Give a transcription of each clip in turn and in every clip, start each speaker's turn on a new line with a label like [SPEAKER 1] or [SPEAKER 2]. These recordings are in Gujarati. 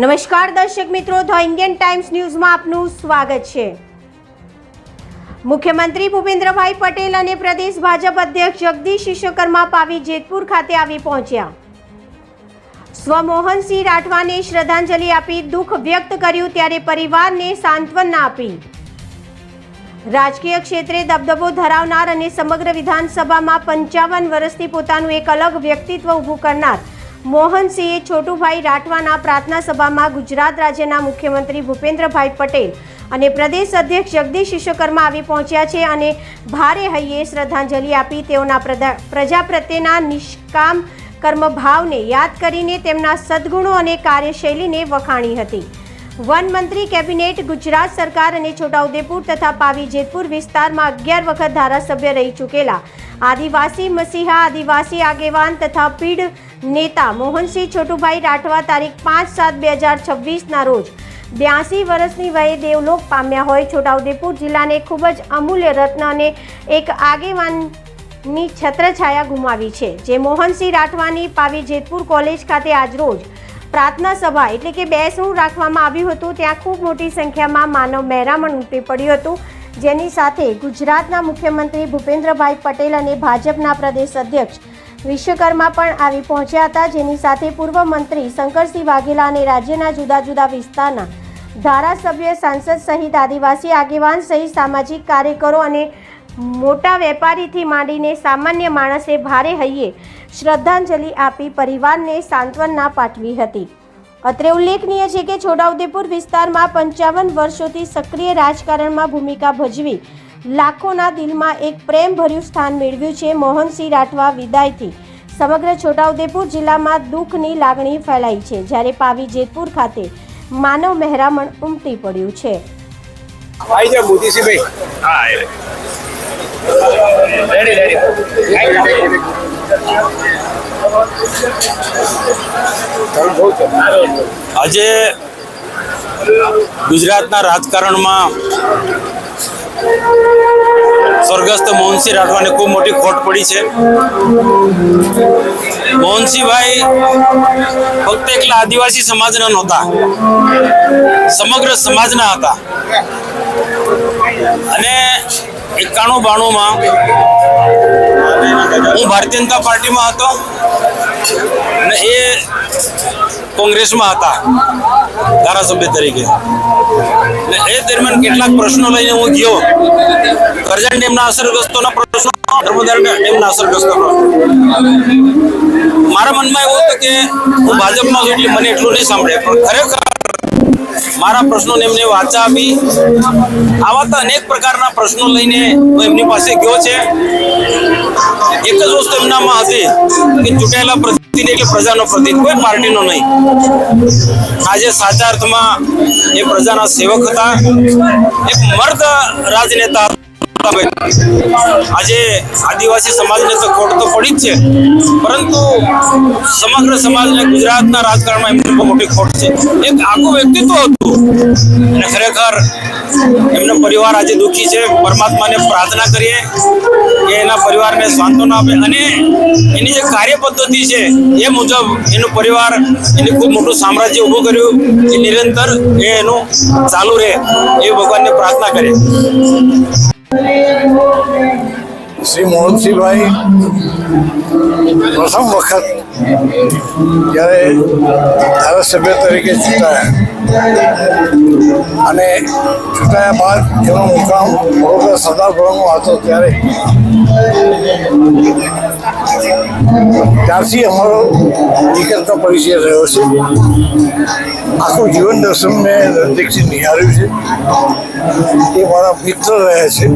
[SPEAKER 1] નમસ્કાર દર્શક મિત્રો, ધ ઇન્ડિયન ટાઈમ્સ ન્યૂઝમાં આપનું સ્વાગત છે। મુખ્યમંત્રી ભૂપેન્દ્રભાઈ પટેલ અને પ્રદેશ ભાજપ અધ્યક્ષ જગદીશ વિશ્વકર્મા પાવી જેતપુર ખાતે આવી પહોંચ્યા। સ્વ મોહનસિંહ રાઠવાને શ્રદ્ધાંજલિ આપી દુઃખ વ્યક્ત કર્યું ત્યારે પરિવારને સાંત્વના આપી। રાજકીય ક્ષેત્રે દબદબો ધરાવનાર અને સમગ્ર વિધાનસભામાં 55 વર્ષથી પોતાનું એક અલગ વ્યક્તિત્વ ઊભું કરનાર મોહનસિંહે છોટુભાઈ રાઠવાના પ્રાર્થના સભામાં ગુજરાત રાજ્યના મુખ્યમંત્રી ભૂપેન્દ્રભાઈ પટેલ અને પ્રદેશ અધ્યક્ષ જગદીશ વિશ્વકર્મા આવી પહોંચ્યા છે અને ભારે હૈયે શ્રદ્ધાંજલિ આપી તેઓના પ્રજા પ્રત્યેના નિષ્કામ કર્મભાવને યાદ કરીને તેમના સદ્ગુણો અને કાર્યશૈલીને વખાણી હતી। વન મંત્રી, કેબિનેટ, ગુજરાત સરકાર અને છોટાઉદેપુર તથા પાવી જેતપુર વિસ્તારમાં 11 વખત ધારાસભ્ય રહી ચૂકેલા આદિવાસી મસીહા, આદિવાસી આગેવાન તથા પીઢ નેતા મોહનસિંહ છોટુભાઈ રાઠવા તારીખ 5/7/2026ના રોજ 82 વર્ષની વયે દેવલોક પામ્યા હોય છોટાઉદેપુર જિલ્લાને ખૂબ જ અમૂલ્ય રત્ન અને એક આગેવાનની છત્રછાયા ગુમાવી છે। જે મોહનસિંહ રાઠવાની પાવી જેતપુર કોલેજ ખાતે આજરોજ પ્રાર્થના સભા એટલે કે બેસણું રાખવામાં આવ્યું હતું। ત્યાં ખૂબ મોટી સંખ્યામાં માનવ મહેરામણ ઉમટી પડ્યું હતું, જેની સાથે ગુજરાતના મુખ્યમંત્રી ભૂપેન્દ્રભાઈ પટેલ અને ભાજપના પ્રદેશ અધ્યક્ષ વિશ્વકર્મા પણ આવી પહોંચ્યા હતા, જેની સાથે પૂર્વ મંત્રી શંકરસિંહ વાઘેલા અને રાજ્યના જુદા જુદા વિસ્તારના ધારાસભ્ય, સાંસદ સહિત આદિવાસી આગેવાન સહિત સામાજિક કાર્યકરો અને મોટા વેપારીથી માંડીને સામાન્ય માણસે ભારે હૈયે શ્રદ્ધાંજલિ આપી પરિવારને સાંત્વના પાઠવી હતી। અત્રે ઉલ્લેખનીય છે કે છોટાઉદેપુર વિસ્તારમાં 55 વર્ષોથી સક્રિય રાજકારણમાં ભૂમિકા ભજવી લાખોના દિલમાં એક પ્રેમભર્યું સ્થાન મેળવ્યું છે। મોહનસિંહ રાઠવા વિદાયથી સમગ્ર છોટાઉદેપુર જિલ્લામાં દુઃખની લાગણી ફેલાઈ છે, જ્યારે પાવી જેતપુર ખાતે માનવ મહેરામણ ઉમટી પડ્યું છે।
[SPEAKER 2] આજે ગુજરાતના રાજકારણમાં સ્વર્ગસ્થ મોહનસિંહ રાઠવાને ખૂબ મોટી ખોટ પડી છે। મોહનસિંહભાઈ ફક્ત એકલા આદિવાસી સમાજના નહોતા, સમગ્ર સમાજના હતા અને 91-92માં હું ભારતીય જનતા પાર્ટીમાં હતો અને એ કોંગ્રેસમાં હતા ધારાસભ્ય તરીકે। અને એ દરમિયાન કેટલાક પ્રશ્નો લઈને હું ગયો, કરજણ ડેમના અસરગ્રસ્તોના પ્રશ્નો, નર્મદા ડેમના અસરગ્રસ્તો પ્રશ્નો। મારા મનમાં એવું હતું કે હું ભાજપમાં છું એટલે મને એટલું નહીં સાંભળે, પણ ખરેખર મારા પ્રશ્નોને એમને વાચા આપી। આવા તો અનેક પ્રકારના પ્રશ્નો લઈને હું એમની પાસે ગયો છે। એક જ વસ્તુ એમનામાં હતી કે ચૂંટાયેલા પ્રતિનિધિ એટલે પ્રજાનો પ્રતિનિધિ, કોઈ પાર્ટીનો નહીં। આજે સાચા અર્થમાં એ પ્રજાના સેવક હતા, એક મર્દ રાજનેતા હતા। આજે આદિવાસી સમાજને તો ખોટ તો પડી જ છે, પરંતુ સમગ્ર સમાજને ગુજરાતના રાજકારણમાં એમની બહુ મોટી ખોટ છે। એક આખું વ્યક્તિત્વ હતું અને ખરેખર એમનો પરિવાર આજે દુઃખી છે। પરમાત્માને પ્રાર્થના કરીએ કે એના પરિવારને સાંત્વના આપે અને એની જે કાર્ય પદ્ધતિ છે એ મુજબ એનું પરિવાર એને ખૂબ મોટું સામ્રાજ્ય ઊભું કર્યું, એ નિરંતર એનું ચાલુ રહે એ ભગવાનને પ્રાર્થના કરીએ।
[SPEAKER 3] શ્રી મોહનસિંહભાઈ પ્રથમ વખત જ્યારે ધારાસભ્ય તરીકે ચૂંટાયા અને ચૂંટાયા બાદ એનો મુકામ વડોદરા સરદારપુરામાં હતો, ત્યારથી અમારો નિકટનો પરિચય રહ્યો છે। આખું જીવન દર્શન મેં નજીકથી નિહાળ્યું છે। એ મારા મિત્ર રહે છે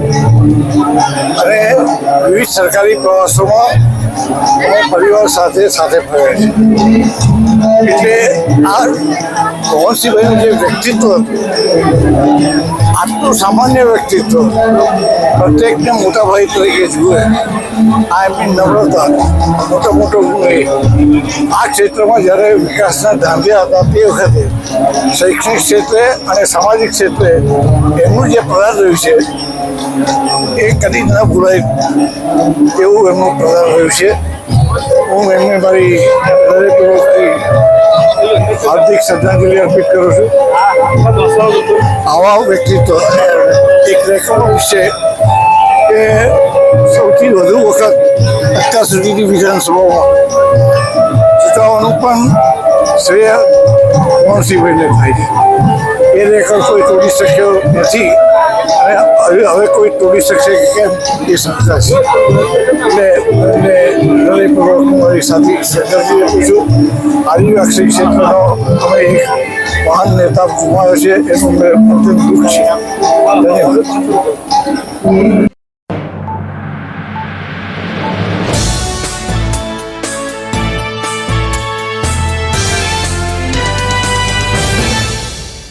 [SPEAKER 3] અને વિવિધ સરકારી પ્રવાસોમાં અમે પરિવાર સાથે ફર્યા છે। એટલે આ મોહનસિંહભાઈનું જે વ્યક્તિત્વ હતું, આટલું સામાન્ય વ્યક્તિત્વ, પ્રત્યેકને મોટા ભાઈ તરીકે જુએ, આ એમની નમ્રતા, મોટો ગુણ એ આ ક્ષેત્રમાં જ્યારે વિકાસના ધાંધ્યા હતા તે વખતે શૈક્ષણિક ક્ષેત્રે અને સામાજિક ક્ષેત્રે એમનું જે પ્રદાન રહ્યું છે એ કદી ન ભૂલાય એવું એમનું પ્રદાન રહ્યું છે। હું એમને મારી હૃદયપૂર્વક હાર્દિક શ્રદ્ધાંજલિ અર્પિત કરું છું. આવા વ્યક્તિત્વ એક રેકોર્ડ વિશે કે સૌથી વધુ વખત અત્યાર સુધીની વિધાનસભામાં ચૂંટાવાનું પણ શ્રેય મોહનસિંહભાઈને થાય છે. એ રેકોર્ડ કોઈ તોડી શક્યો નથી અને હવે કોઈ તોડી શકશે કે કેમ એ શંકા છે. એટલે એમને હૃદયપૂર્વક મારી સાથે શ્રદ્ધાંજલિ આપું છું. આદિવાસી ક્ષેત્રનો અમે એક મહાન નેતા ગુમાવ્યો છે એનું મેં અત્યંત દુઃખ છે. ધન્યવાદ.